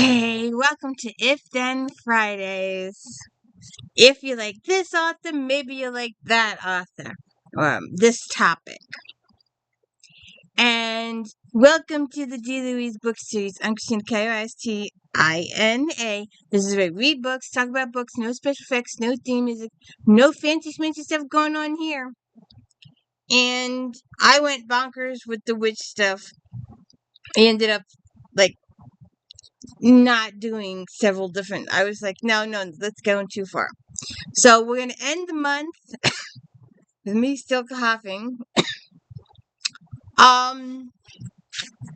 Hey, welcome to If Then Fridays. If you like this author, maybe you like that author, or this topic. And welcome to the D. Louise book series. I'm Christina, KRSTINA. This is where we read books, talk about books, no special effects, no theme music, no fancy schmancy stuff going on here. And I went bonkers with the witch stuff. I ended up, not doing several different. I was like, no, that's going too far. So we're going to end the month with me still coughing.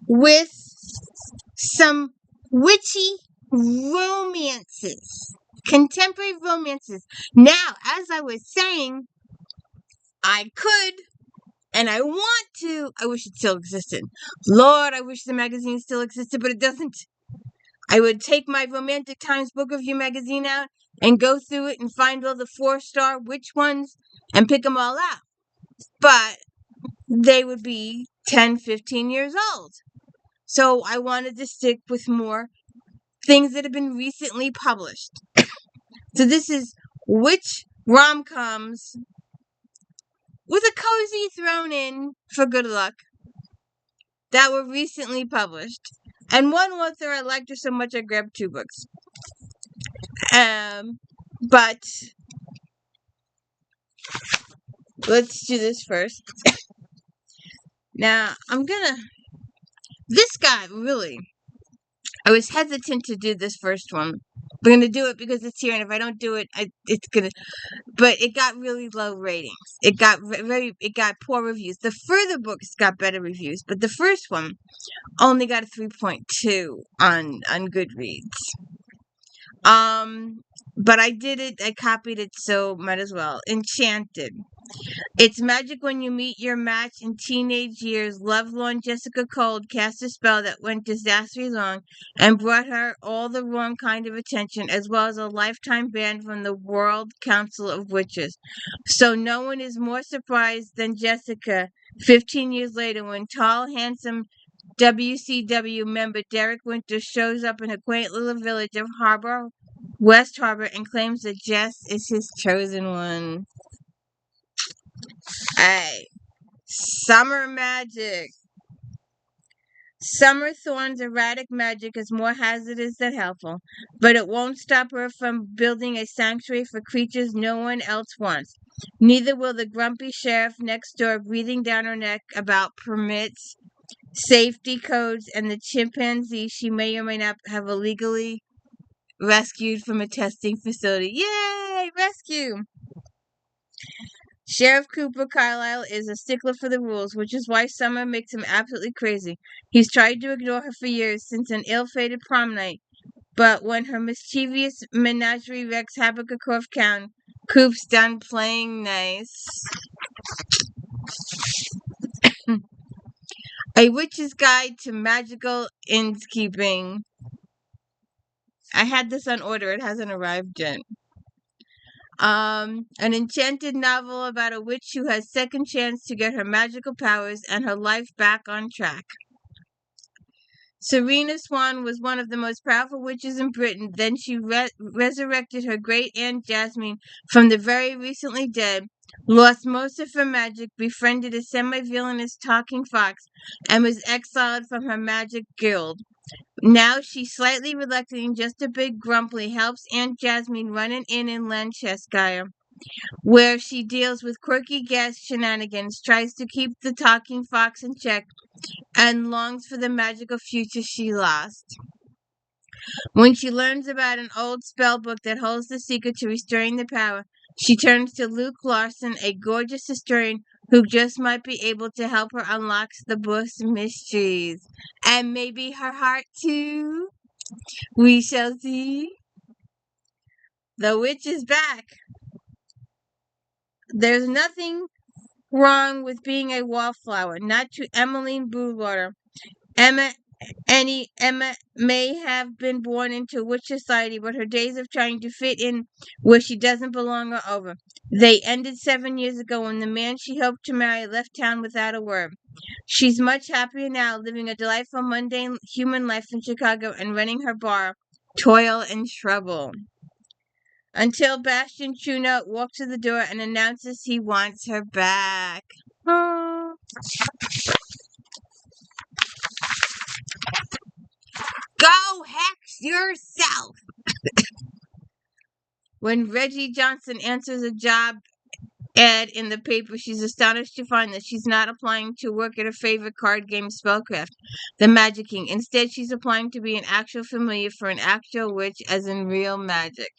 With some witchy romances, contemporary romances. Now, as I was saying, I could and I want to. I wish it still existed. Lord, I wish the magazine still existed, but it doesn't. I would take my Romantic Times Book Review magazine out and go through it and find all the 4-star witch ones and pick them all out. But they would be 10, 15 years old. So I wanted to stick with more things that have been recently published. So this is witch rom-coms with a cozy thrown in for good luck that were recently published. And one author, I liked her so much I grabbed 2 books. But let's do this first. Now, this guy, really, I was hesitant to do this first one. We're going to do it because it's here, and if I don't do it, it's going to, but it got really low ratings. It got poor reviews. The further books got better reviews, but the first one only got a 3.2 on Goodreads. But I did it, I copied it, so might as well. Enchanted. It's magic when you meet your match in teenage years. Lovelorn Jessica Cold cast a spell that went disastrously wrong and brought her all the wrong kind of attention, as well as a lifetime ban from the World Council of Witches. So no one is more surprised than Jessica 15 years later when tall, handsome WCW member Derek Winter shows up in a quaint little village of West Harbor, and claims that Jess is his chosen one. Hey, summer magic. Summer Thorn's erratic magic is more hazardous than helpful, but it won't stop her from building a sanctuary for creatures no one else wants. Neither will the grumpy sheriff next door breathing down her neck about permits, safety codes, and the chimpanzee she may or may not have illegally rescued from a testing facility. Yay! Rescue! Sheriff Cooper Carlisle is a stickler for the rules, which is why Summer makes him absolutely crazy. He's tried to ignore her for years, since an ill-fated prom night, but when her mischievous menagerie wrecks havoc across town, Coop's done playing nice. A Witch's Guide to Magical Innkeeping. I had this on order. It hasn't arrived yet. An enchanted novel about a witch who has second chance to get her magical powers and her life back on track. Serena Swan was one of the most powerful witches in Britain. Then she resurrected her great aunt Jasmine from the very recently dead, lost most of her magic, befriended a semi-villainous talking fox, and was exiled from her magic guild. Now she slightly reluctant and just a bit grumpy helps Aunt Jasmine run an inn in Lancashire, where she deals with quirky guest shenanigans, tries to keep the talking fox in check, and longs for the magical future she lost. When she learns about an old spell book that holds the secret to restoring the power, she turns to Luke Larson, a gorgeous historian who just might be able to help her unlock the book's mysteries. And maybe her heart, too. We shall see. The witch is back. There's nothing wrong with being a wallflower, not to Emmeline Broadwater. Emma Emma may have been born into witch society, but her days of trying to fit in where she doesn't belong are over. They ended 7 years ago when the man she hoped to marry left town without a word. She's much happier now, living a delightful, mundane human life in Chicago and running her bar, Toil and Trouble. Until Bastian True walks to the door and announces he wants her back. Oh. Go hex yourself! When Reggie Johnson answers a job ad in the paper, she's astonished to find that she's not applying to work at her favorite card game, Spellcraft, the Magic King. Instead, she's applying to be an actual familiar for an actual witch, as in real magic.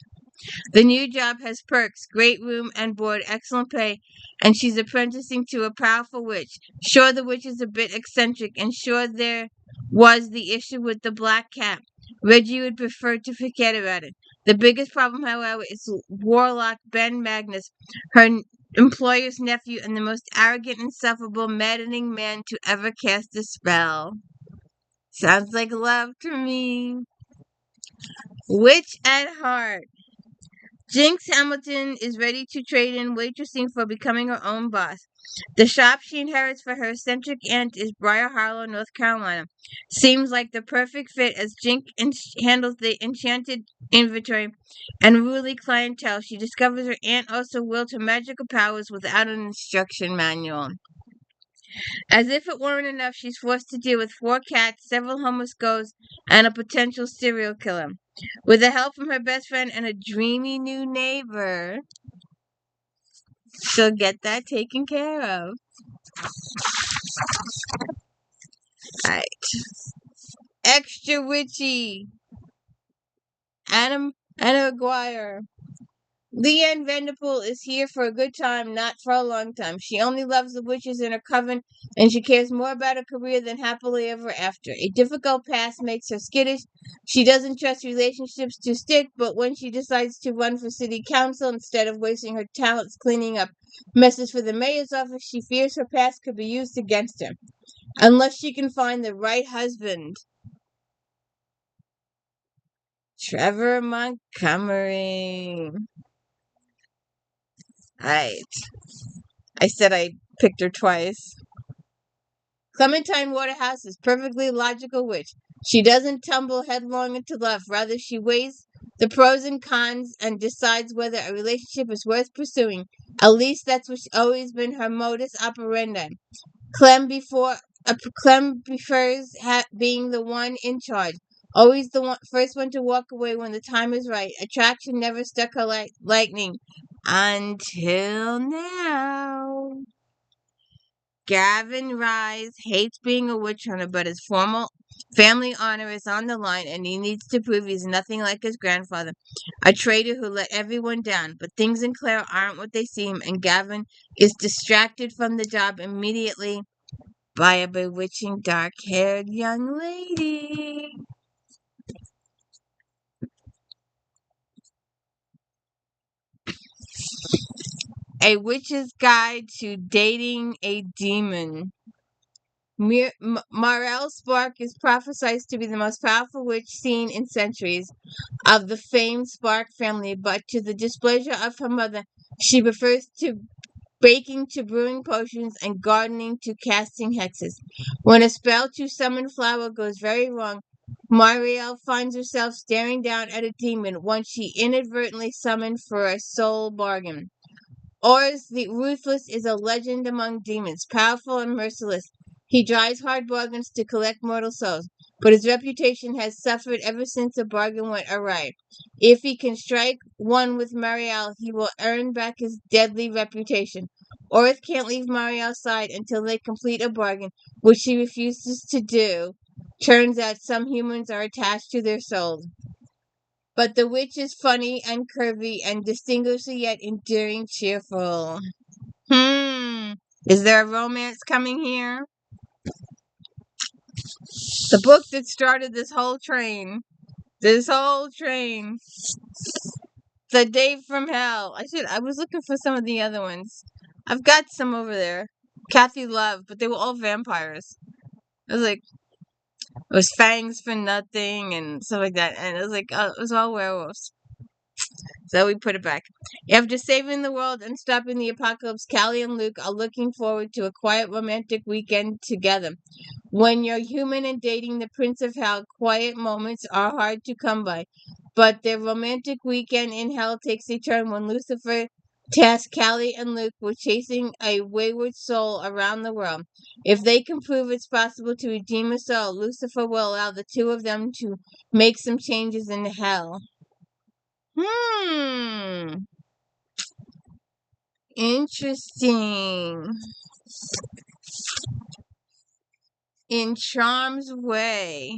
The new job has perks, great room and board, excellent pay, and she's apprenticing to a powerful witch. Sure, the witch is a bit eccentric, and sure there was the issue with the black cat. Reggie would prefer to forget about it. The biggest problem, however, is Warlock Ben Magnus, her employer's nephew and the most arrogant, insufferable, maddening man to ever cast a spell. Sounds like love to me. Witch at Heart. Jinx Hamilton is ready to trade in waitressing for becoming her own boss. The shop she inherits for her eccentric aunt is Briar Harlow, North Carolina. Seems like the perfect fit as Jinx handles the enchanted inventory and unruly clientele. She discovers her aunt also wields her magical powers without an instruction manual. As if it weren't enough, she's forced to deal with 4 cats, several homeless ghosts, and a potential serial killer. With the help from her best friend and a dreamy new neighbor, she'll get that taken care of. Alright. Extra witchy. Anna Aguirre. Leanne Vanderpool is here for a good time, not for a long time. She only loves the witches in her coven, and she cares more about her career than happily ever after. A difficult past makes her skittish. She doesn't trust relationships to stick, but when she decides to run for city council instead of wasting her talents cleaning up messes for the mayor's office, she fears her past could be used against her. Unless she can find the right husband. Trevor Montgomery. Alright. I said I picked her twice. Clementine Waterhouse is perfectly logical witch. She doesn't tumble headlong into love. Rather, she weighs the pros and cons and decides whether a relationship is worth pursuing. At least that's what's always been her modus operandi. Clem prefers being the one in charge. Always the first one to walk away when the time is right. Attraction never struck her like lightning. Until now. Gavin Rise hates being a witch hunter, but his formal family honor is on the line, and he needs to prove he's nothing like his grandfather, a traitor who let everyone down. But things in Clare aren't what they seem, and Gavin is distracted from the job immediately by a bewitching dark-haired young lady. A Witch's Guide to Dating a Demon. Marelle Spark is prophesied to be the most powerful witch seen in centuries of the famed Spark family, but to the displeasure of her mother, she prefers to baking to brewing potions and gardening to casting hexes. When a spell to summon flower goes very wrong, Marielle finds herself staring down at a demon, one she inadvertently summoned for a soul bargain. Ors the Ruthless is a legend among demons, powerful and merciless. He drives hard bargains to collect mortal souls, but his reputation has suffered ever since a bargain went awry. If he can strike one with Marielle, he will earn back his deadly reputation. Orth can't leave Marielle's side until they complete a bargain, which she refuses to do. Turns out some humans are attached to their souls. But the witch is funny and curvy and distinguished yet endearing, cheerful. Is there a romance coming here? The book that started this whole train. The Day from Hell. I was looking for some of the other ones. I've got some over there. Kathy Love, but they were all vampires. I was like, It was fangs for nothing and stuff like that. And it was like, oh, it was all werewolves. So we put it back. After saving the world and stopping the apocalypse, Callie and Luke are looking forward to a quiet romantic weekend together. When you're human and dating the Prince of Hell, quiet moments are hard to come by. But their romantic weekend in hell takes a turn when Lucifer tasks Callie and Luke with chasing a wayward soul around the world. If they can prove it's possible to redeem a soul, Lucifer will allow the two of them to make some changes in hell. Interesting. In Charm's Way.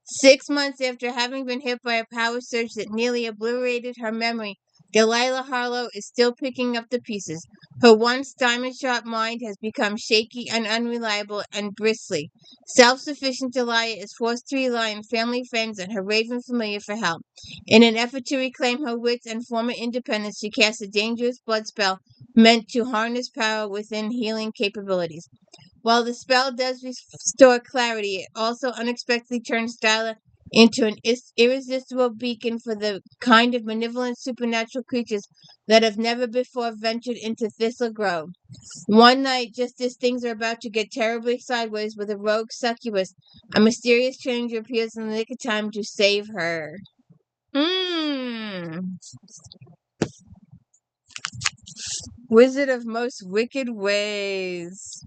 6 months after having been hit by a power surge that nearly obliterated her memory, Delilah Harlow is still picking up the pieces. Her once diamond-sharp mind has become shaky and unreliable and bristly. Self-sufficient Delilah is forced to rely on family, friends, and her raven familiar for help. In an effort to reclaim her wits and former independence, she casts a dangerous blood spell meant to harness power within healing capabilities. While the spell does restore clarity, it also unexpectedly turns Darla into an irresistible beacon for the kind of malevolent supernatural creatures that have never before ventured into Thistle Grove. One night, just as things are about to get terribly sideways with a rogue succubus, a mysterious stranger appears in the nick of time to save her. Wizard of Most Wicked Ways.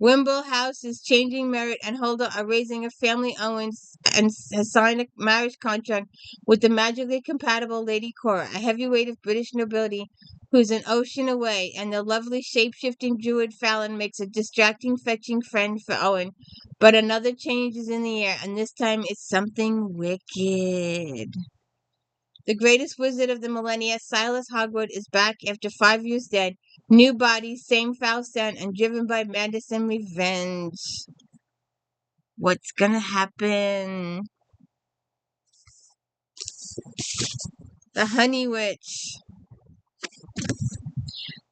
Wimble House is changing Merritt and Huldah are raising a family Owens and has signed a marriage contract with the magically compatible Lady Cora, a heavyweight of British nobility who's an ocean away, and the lovely shape-shifting druid Fallon makes a distracting, fetching friend for Owen. But another change is in the air, and this time it's something wicked. The greatest wizard of the millennia, Silas Hogwood, is back after 5 years dead. New body, same foul scent, and driven by madness and revenge. What's gonna happen? The Honey Witch.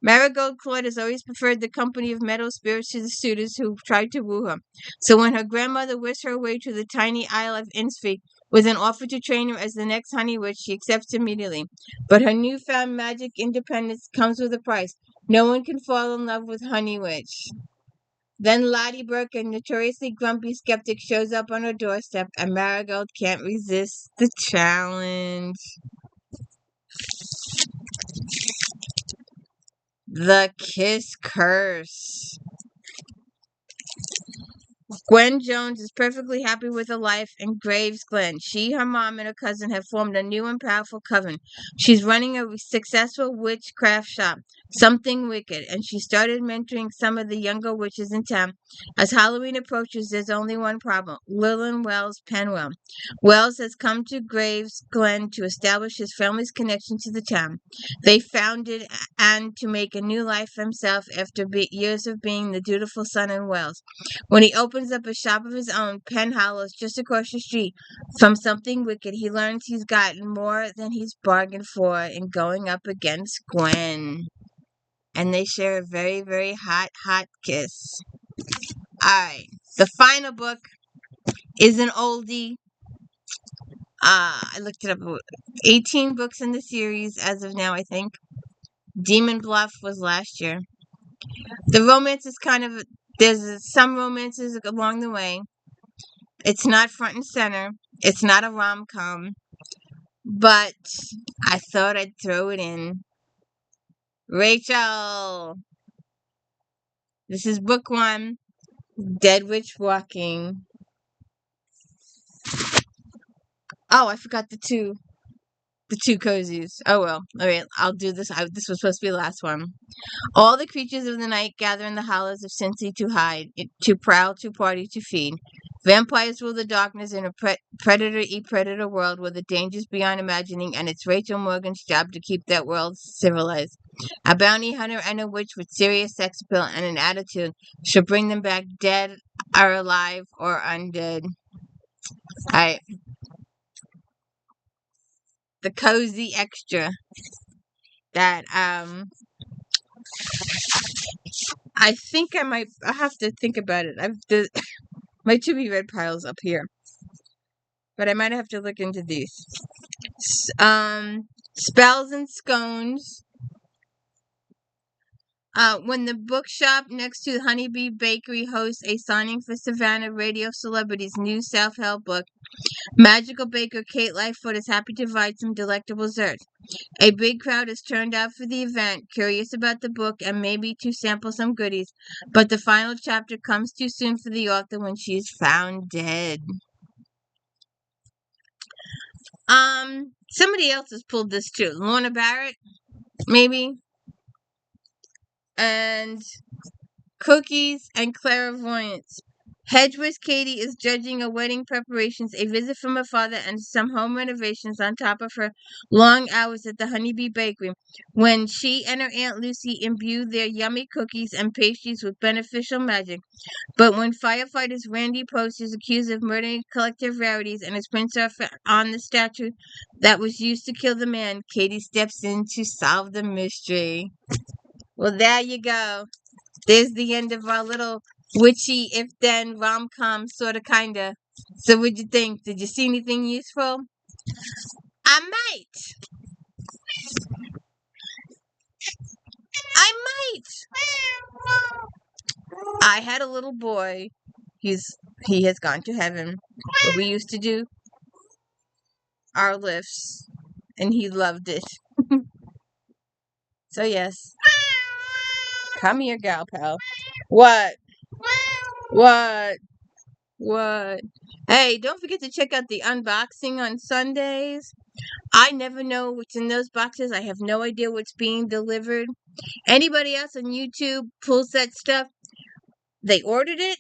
Marigold Claude has always preferred the company of meadow spirits to the suitors who tried to woo her. So when her grandmother whisked her away to the tiny Isle of Innisfree with an offer to train her as the next Honey Witch, she accepts immediately. But her newfound magic independence comes with a price. No one can fall in love with Honey Witch. Then Lottie Burke, a notoriously grumpy skeptic, shows up on her doorstep, and Marigold can't resist the challenge. The Kiss Curse. Gwen Jones is perfectly happy with her life in Graves Glen. She, her mom, and her cousin have formed a new and powerful coven. She's running a successful witchcraft shop, Something Wicked, and she started mentoring some of the younger witches in town. As Halloween approaches, there's only one problem: Llewellyn Wells Penwell. Wells has come to Graves Glen to establish his family's connection to the town. They founded and to make a new life for himself after years of being the dutiful son in Wells. When he opens up a shop of his own, Penn Hollows, just across the street from Something Wicked, he learns he's gotten more than he's bargained for in going up against Gwen. And they share a very, very hot, hot kiss. Alright, the final book is an oldie. I looked it up. 18 books in the series as of now, I think. Demon Bluff was last year. The romance is there's some romances along the way. It's not front and center. It's not a rom-com. But I thought I'd throw it in. Rachel! This is book 1, Dead Witch Walking. Oh, I forgot the two cozies. Oh well. Alright, I'll do this. This was supposed to be the last one. All the creatures of the night gather in the hollows of Cincy to hide, to prowl, to party, to feed. Vampires rule the darkness in a predator-eat-predator world where the danger's beyond imagining, and it's Rachel Morgan's job to keep that world civilized. A bounty hunter and a witch with serious sex appeal and an attitude shall bring them back dead, or alive, or undead. Alright. The cozy extra that I think I'll have to think about it. My to-be-read pile's up here. But I might have to look into these. Spells and Scones. When the bookshop next to the Honeybee Bakery hosts a signing for Savannah radio celebrity's new self-help book, magical baker Kate Lightfoot is happy to provide some delectable desserts. A big crowd has turned out for the event, curious about the book and maybe to sample some goodies, but the final chapter comes too soon for the author when she is found dead. Somebody else has pulled this too. Lorna Barrett, maybe. And Cookies and Clairvoyance. Hedgewiz Katie is judging a wedding preparations, a visit from her father, and some home renovations on top of her long hours at the Honeybee Bakery, when she and her Aunt Lucy imbue their yummy cookies and pastries with beneficial magic. But when firefighters Randy Post is accused of murdering collective rarities and his prints are on the statue that was used to kill the man, Katie steps in to solve the mystery. Well, there you go. There's the end of our little witchy, if-then, rom-com, sorta, kinda. So what'd you think? Did you see anything useful? I might. I had a little boy. He has gone to heaven. We used to do our lifts, and he loved it. So yes. Come here, gal pal. What? Hey, don't forget to check out the unboxing on Sundays. I never know what's in those boxes. I have no idea what's being delivered. Anybody else on YouTube pulls that stuff? They ordered it,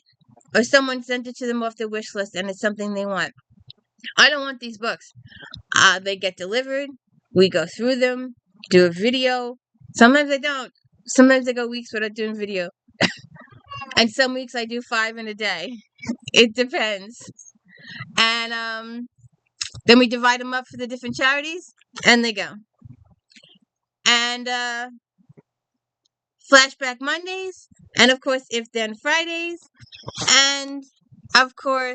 or someone sent it to them off their wish list and it's something they want. I don't want these books. They get delivered. We go through them, do a video. Sometimes I don't. Sometimes I go weeks without doing video. And some weeks I do 5 in a day. It depends. And then we divide them up for the different charities, and they go. And Flashback Mondays, and of course, If Then Fridays, and of course,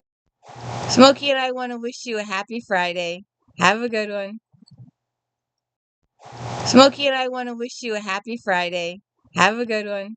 Smokey and I want to wish you a happy Friday. Have a good one. Smokey and I want to wish you a happy Friday. Have a good one.